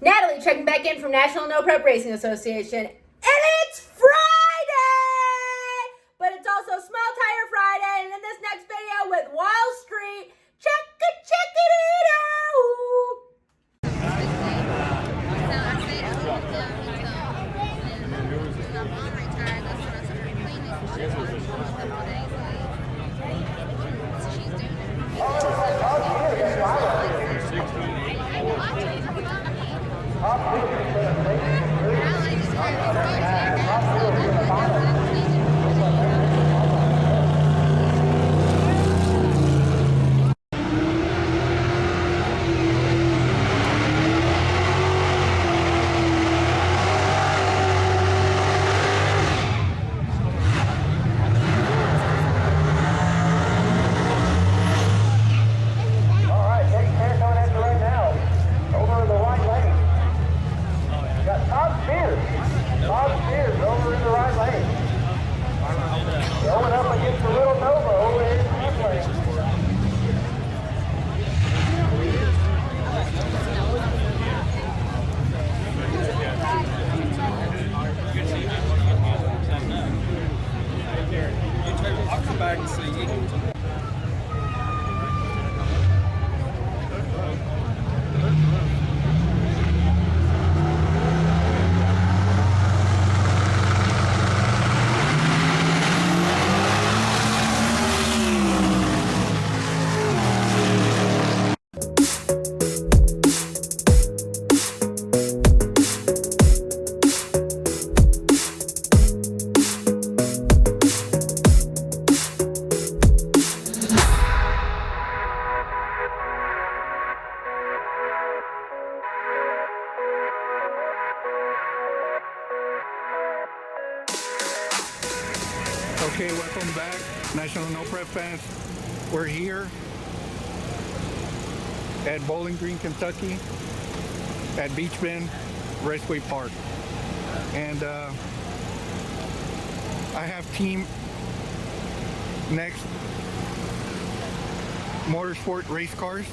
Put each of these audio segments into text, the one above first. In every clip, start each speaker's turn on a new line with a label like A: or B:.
A: Natalie checking back in from National No Prep Racing Association. And it's Friday! But it's also Small Tire Friday. And in this next video with Wallstreet, check it out!
B: Okay, welcome back, National No Prep fans. We're here at Bowling Green, Kentucky, at Beach Bend Raceway Park, and I have Team Next Motorsport race cars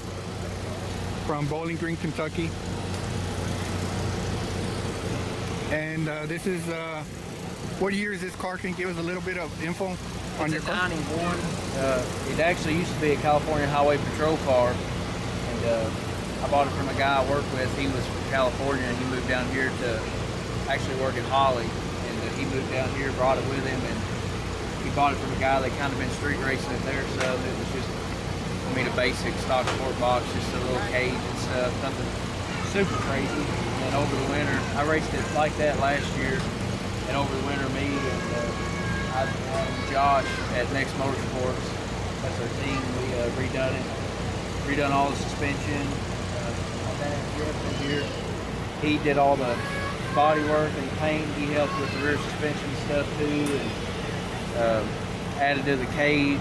B: from Bowling Green, Kentucky, and this is what year is this car? Can you give us a little bit of info on your car?
C: It's a 91. It actually used to be a California Highway Patrol car, and I bought it from a guy I work with. He was from California, and he moved down here to actually work at Holly, and he moved down here, brought it with him, and he bought it from a guy that kind of been street racing it there, so it was just, I mean, a basic stock sport box, just a little cage and stuff, nothing super crazy. And over the winter, I raced it like that last year. And over the winter, me and Josh at Next Motorsports, that's our team, we redone all the suspension. My dad, Jeff, in here, he did all the body work and paint. He helped with the rear suspension stuff too, and added to the cage.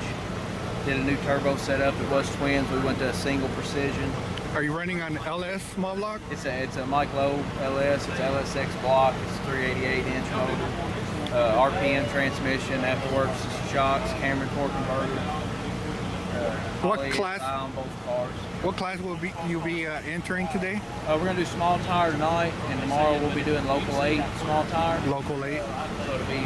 C: Did a new turbo setup. It was twins. We went to a single precision.
B: Are you running on LS small block?
C: It's a Mike Lowe LS. It's LSX block. It's 388-inch motor. RPM transmission, afterworks shocks, Cameron torque converter.
B: What class?
C: On both cars.
B: What class will you be entering today?
C: We're gonna do small tire tonight, and tomorrow we'll be doing local 8 small tire.
B: Local 8.
C: So it'll be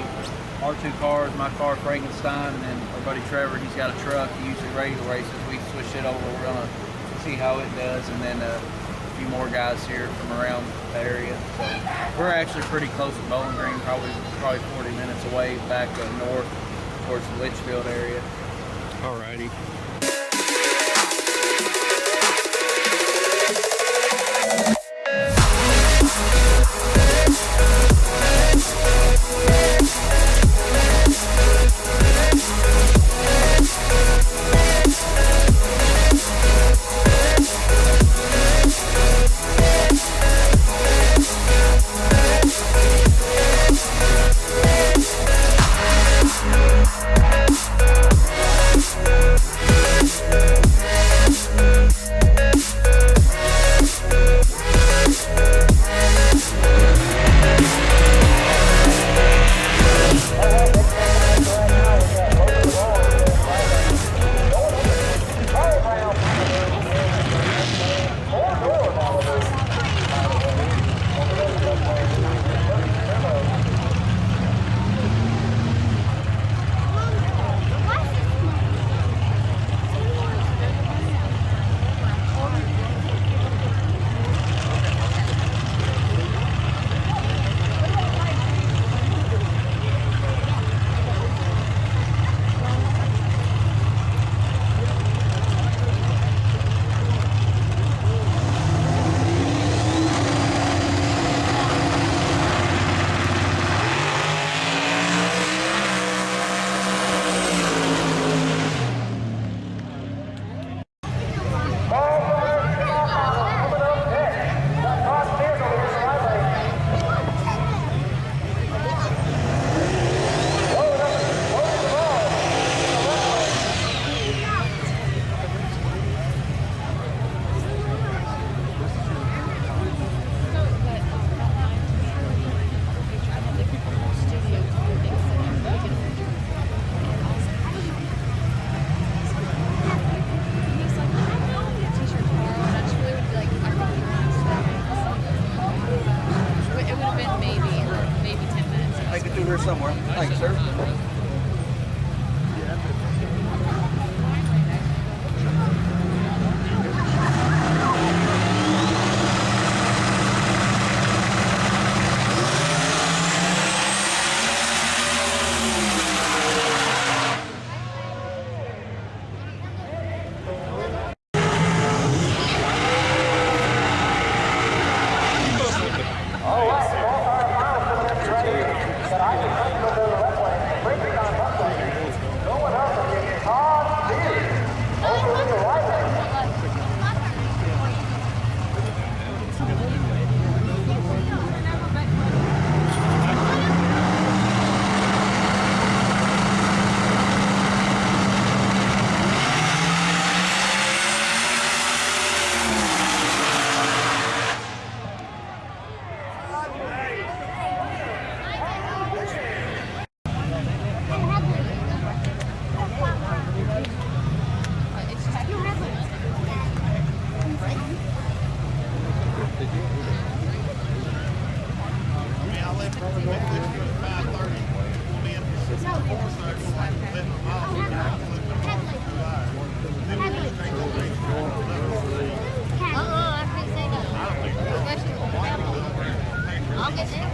C: our 2 cars, my car Frankenstein, and then our buddy Trevor. He's got a truck. He usually radio races. We switched it over. We're gonna see how it does, and then a few more guys here from around the area. So we're actually pretty close to Bowling Green, probably 40 minutes away, back north towards the Litchfield area.
B: Alrighty.
D: somewhere. Thank you, sir.
E: I can't say that. Especially with the I'll get